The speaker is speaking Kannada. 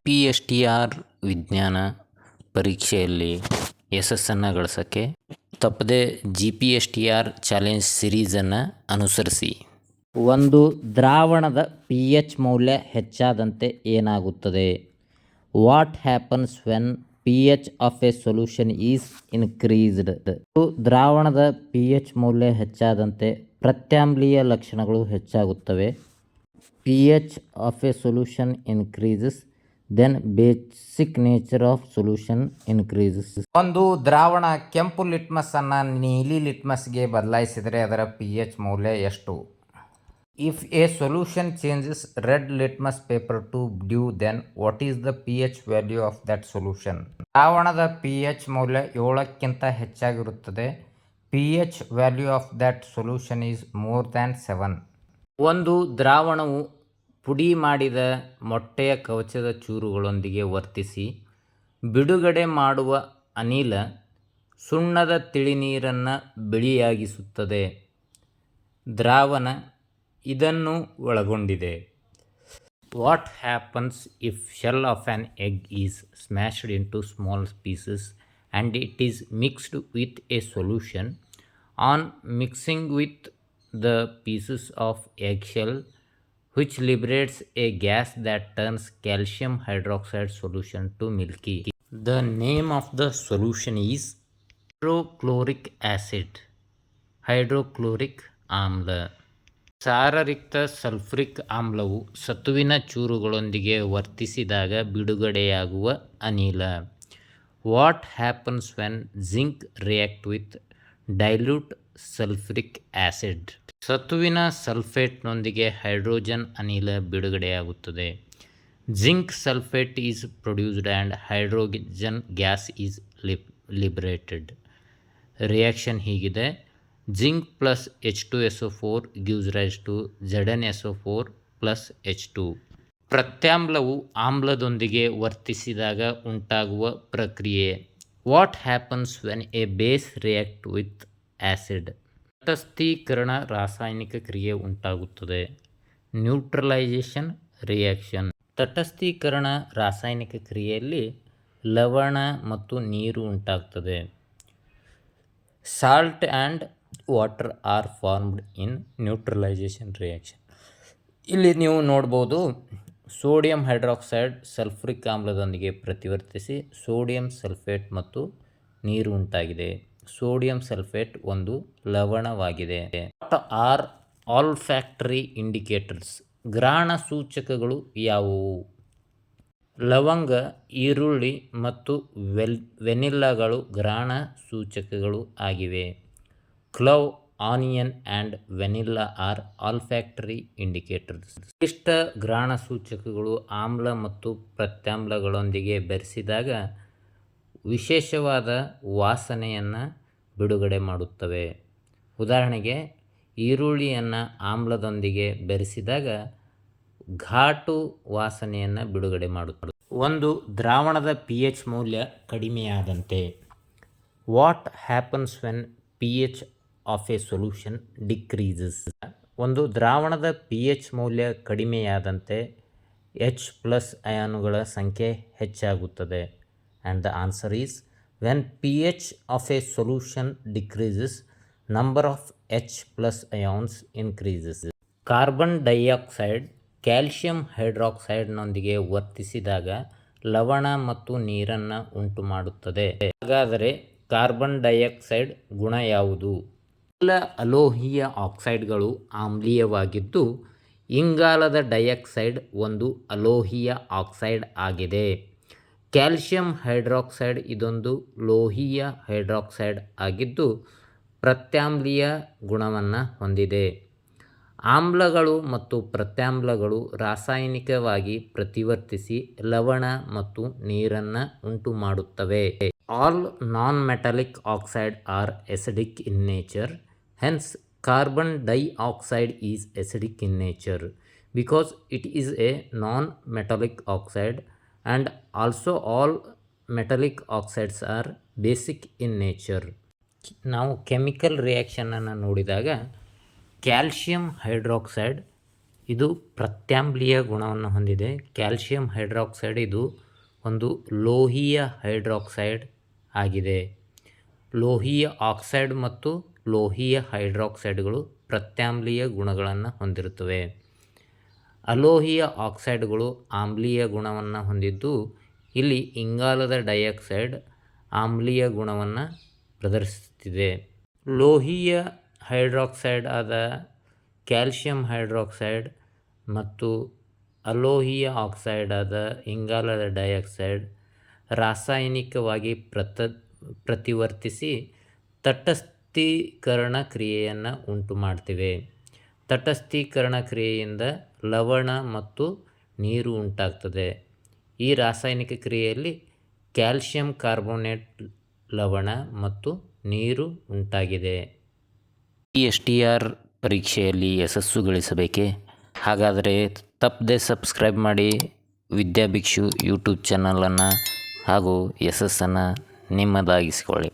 PSTR ವಿಜ್ಞಾನ ಪರೀಕ್ಷೆಯಲ್ಲಿ ಯಶಸ್ಸನ್ನು ಗಳಿಸೋಕ್ಕೆ ತಪ್ಪದೆ GPSTR ಚಾಲೆಂಜ್ ಸಿರೀಸನ್ನು ಅನುಸರಿಸಿ. ಒಂದು ದ್ರಾವಣದ pH ಮೌಲ್ಯ ಹೆಚ್ಚಾದಂತೆ ಏನಾಗುತ್ತದೆ? What happens when pH of a solution is increased? ದ್ರಾವಣದ pH ಮೌಲ್ಯ ಹೆಚ್ಚಾದಂತೆ ಪ್ರತ್ಯಾಮ್ಲೀಯ ಲಕ್ಷಣಗಳು ಹೆಚ್ಚಾಗುತ್ತವೆ. pH of a solution increases, then basic nature of solution increases. ಒಂದು ದ್ರಾವಣ ಕೆಂಪು ಲಿಟ್ಮಸ್ ಅನ್ನು ನೀಲಿ ಲಿಟ್ಮಸ್ಗೆ ಬದಲಾಯಿಸಿದರೆ ಅದರ pH ಮೌಲ್ಯ ಎಷ್ಟು? If a solution changes red litmus paper to blue, then what is the pH value of that solution? ದ್ರಾವಣದ pH ಮೌಲ್ಯ 7ಕ್ಕಿಂತ ಹೆಚ್ಚಾಗಿರುತ್ತದೆ. pH value of that solution is more than 7. ಒಂದು ದ್ರಾವಣವು ಪುಡಿ ಮಾಡಿದ ಮೊಟ್ಟೆಯ ಕವಚದ ಚೂರುಗಳೊಂದಿಗೆ ವರ್ತಿಸಿ ಬಿಡುಗಡೆ ಮಾಡುವ ಅನಿಲ ಸುಣ್ಣದ ತಿಳಿನೀರನ್ನು ಬಿಳಿಯಾಗಿಸುತ್ತದೆ. ದ್ರಾವಣ ಇದನ್ನು ಒಳಗೊಂಡಿದೆ. What happens if shell of an egg is smashed into small pieces and it is mixed with a solution? On mixing with the pieces of egg shell which liberates a gas that turns calcium hydroxide solution to milky. The name of the solution is hydrochloric acid. Hydrochloric ಆಮ್ಲ. ಸಾರರಿಕ್ತ ಸಲ್ಫ್ರಿಕ್ ಆಮ್ಲವು ಸತುವಿನ ಚೂರುಗಳೊಂದಿಗೆ ವರ್ತಿಸಿದಾಗ ಬಿಡುಗಡೆಯಾಗುವ ಅನಿಲ. What happens when zinc react with dilute sulphuric acid? ಸತುವಿನ ಸಲ್ಫೇಟ್ನೊಂದಿಗೆ ಹೈಡ್ರೋಜನ್ ಅನಿಲ ಬಿಡುಗಡೆಯಾಗುತ್ತದೆ. Zinc sulphate is produced and hydrogen gas is liberated. Reaction ಹೀಗಿದೆ: zinc plus H2SO4 gives rise to ZnSO4 plus H2. ಪ್ರತ್ಯಾಮ್ಲವು ಆಮ್ಲದೊಂದಿಗೆ ವರ್ತಿಸಿದಾಗ ಉಂಟಾಗುವ ಪ್ರಕ್ರಿಯೆ. What happens when a base react with acid? ತಟಸ್ಥೀಕರಣ ರಾಸಾಯನಿಕ ಕ್ರಿಯೆ ಉಂಟಾಗುತ್ತದೆ. Neutralisation reaction. ತಟಸ್ಥೀಕರಣ ರಾಸಾಯನಿಕ ಕ್ರಿಯೆಯಲ್ಲಿ ಲವಣ ಮತ್ತು ನೀರು ಉಂಟಾಗ್ತದೆ. Salt and water are formed in neutralisation reaction. ಇಲ್ಲಿ ನೀವು ನೋಡ್ಬೋದು, ಸೋಡಿಯಂ ಹೈಡ್ರಾಕ್ಸೈಡ್ ಸಲ್ಫ್ರಿಕ್ ಆಮ್ಲದೊಂದಿಗೆ ಪ್ರತಿವರ್ತಿಸಿ ಸೋಡಿಯಂ ಸಲ್ಫೇಟ್ ಮತ್ತು ನೀರು ಉಂಟಾಗಿದೆ. ಸೋಡಿಯಂ ಸಲ್ಫೇಟ್ ಒಂದು ಲವಣವಾಗಿದೆ. What are olfactory indicators? ಘ್ರಾಣ ಸೂಚಕಗಳು ಯಾವುವು? ಲವಂಗ, ಈರುಳ್ಳಿ ಮತ್ತು ವೆನಿಲ್ಲಾಗಳು ಘ್ರಾಣ ಸೂಚಕಗಳು ಆಗಿವೆ. Clove, onion and vanilla are olfactory indicators. ನಿರ್ದಿಷ್ಟ ಘ್ರಾಣ ಸೂಚಕಗಳು ಆಮ್ಲ ಮತ್ತು ಪ್ರತ್ಯಾಮ್ಲಗಳೊಂದಿಗೆ ಬೆರೆಸಿದಾಗ ವಿಶೇಷವಾದ ವಾಸನೆಯನ್ನು ಬಿಡುಗಡೆ ಮಾಡುತ್ತವೆ. ಉದಾಹರಣೆಗೆ, ಈರುಳ್ಳಿಯನ್ನು ಆಮ್ಲದೊಂದಿಗೆ ಬೆರೆಸಿದಾಗ ಘಾಟು ವಾಸನೆಯನ್ನು ಬಿಡುಗಡೆ ಮಾಡುತ್ತದೆ. ಒಂದು ದ್ರಾವಣದ pH ಮೌಲ್ಯ ಕಡಿಮೆಯಾದಂತೆ. What happens when pH of a solution decreases? ಒಂದು ದ್ರಾವಣದ pH ಮೌಲ್ಯ ಕಡಿಮೆಯಾದಂತೆ H+ ಅಯಾನುಗಳ ಸಂಖ್ಯೆ ಹೆಚ್ಚಾಗುತ್ತದೆ. And the answer is, when pH of a solution decreases, number of H+ ions increases. Carbon dioxide calcium ಹೈಡ್ರಾಕ್ಸೈಡ್ನೊಂದಿಗೆ ವರ್ತಿಸಿದಾಗ ಲವಣ ಮತ್ತು ನೀರನ್ನು ಉಂಟು ಮಾಡುತ್ತದೆ. ಹಾಗಾದರೆ ಕಾರ್ಬನ್ ಡೈಆಕ್ಸೈಡ್ ಗುಣ ಯಾವುದು? ಎಲ್ಲ ಅಲೋಹೀಯ ಆಕ್ಸೈಡ್ಗಳು ಆಮ್ಲೀಯವಾಗಿದ್ದು ಇಂಗಾಲದ ಡೈಆಕ್ಸೈಡ್ ಒಂದು ಅಲೋಹೀಯ ಆಕ್ಸೈಡ್ ಆಗಿದೆ. ಕ್ಯಾಲ್ಸಿಯಂ ಹೈಡ್ರಾಕ್ಸೈಡ್ ಇದೊಂದು ಲೋಹೀಯ ಹೈಡ್ರಾಕ್ಸೈಡ್ ಆಗಿದ್ದು ಪ್ರತ್ಯಾಮ್ಲೀಯ ಗುಣವನ್ನು ಹೊಂದಿದೆ. ಆಮ್ಲಗಳು ಮತ್ತು ಪ್ರತ್ಯಾಮ್ಲಗಳು ರಾಸಾಯನಿಕವಾಗಿ ಪ್ರತಿವರ್ತಿಸಿ ಲವಣ ಮತ್ತು ನೀರನ್ನು ಉಂಟು ಮಾಡುತ್ತವೆ. All non-metallic oxide are acidic in nature. Hence carbon dioxide is acidic in nature because it is a non-metallic oxide, and also all metallic oxides are basic in nature. ನಾವು ಕೆಮಿಕಲ್ ರಿಯಾಕ್ಷನನ್ನು ನೋಡಿದಾಗ ಕ್ಯಾಲ್ಸಿಯಂ ಹೈಡ್ರಾಕ್ಸೈಡ್ ಇದು ಪ್ರತ್ಯಾಮ್ಲೀಯ ಗುಣವನ್ನು ಹೊಂದಿದೆ. ಕ್ಯಾಲ್ಶಿಯಂ ಹೈಡ್ರಾಕ್ಸೈಡ್ ಇದು ಒಂದು ಲೋಹೀಯ ಹೈಡ್ರಾಕ್ಸೈಡ್ ಆಗಿದೆ. ಲೋಹೀಯ ಆಕ್ಸೈಡ್ ಮತ್ತು ಲೋಹೀಯ ಹೈಡ್ರಾಕ್ಸೈಡ್ಗಳು ಪ್ರತ್ಯಾಮ್ಲೀಯ ಗುಣಗಳನ್ನು ಹೊಂದಿರುತ್ತವೆ. ಅಲೋಹೀಯ ಆಕ್ಸೈಡ್ಗಳು ಆಮ್ಲೀಯ ಗುಣವನ್ನು ಹೊಂದಿದ್ದು, ಇಲ್ಲಿ ಇಂಗಾಲದ ಡೈಆಕ್ಸೈಡ್ ಆಮ್ಲೀಯ ಗುಣವನ್ನು ಪ್ರದರ್ಶಿಸುತ್ತಿದೆ. ಲೋಹೀಯ ಹೈಡ್ರಾಕ್ಸೈಡ್ ಆದ ಕ್ಯಾಲ್ಶಿಯಂ ಹೈಡ್ರಾಕ್ಸೈಡ್ ಮತ್ತು ಅಲೋಹೀಯ ಆಕ್ಸೈಡ್ ಆದ ಇಂಗಾಲದ ಡೈಆಕ್ಸೈಡ್ ರಾಸಾಯನಿಕವಾಗಿ ಪ್ರತಿವರ್ತಿಸಿ ತಟಸ್ಥೀಕರಣ ಕ್ರಿಯೆಯನ್ನು ಉಂಟು ಮಾಡ್ತಿವೆ. ತಟಸ್ಥೀಕರಣ ಕ್ರಿಯೆಯಿಂದ ಲವಣ ಮತ್ತು ನೀರು ಉಂಟಾಗ್ತದೆ. ಈ ರಾಸಾಯನಿಕ ಕ್ರಿಯೆಯಲ್ಲಿ ಕ್ಯಾಲ್ಶಿಯಂ ಕಾರ್ಬೋನೇಟ್, ಲವಣ ಮತ್ತು ನೀರು ಉಂಟಾಗಿದೆ. STR ಪರೀಕ್ಷೆಯಲ್ಲಿ ಯಶಸ್ಸು ಗಳಿಸಬೇಕೇ? ಹಾಗಾದರೆ ತಪ್ಪದೆ ಸಬ್ಸ್ಕ್ರೈಬ್ ಮಾಡಿ ವಿದ್ಯಾಭಿಕ್ಷು ಯೂಟ್ಯೂಬ್ ಚಾನಲನ್ನು ಹಾಗೂ ಯಶಸ್ಸನ್ನು ನಿಮ್ಮದಾಗಿಸಿಕೊಳ್ಳಿ.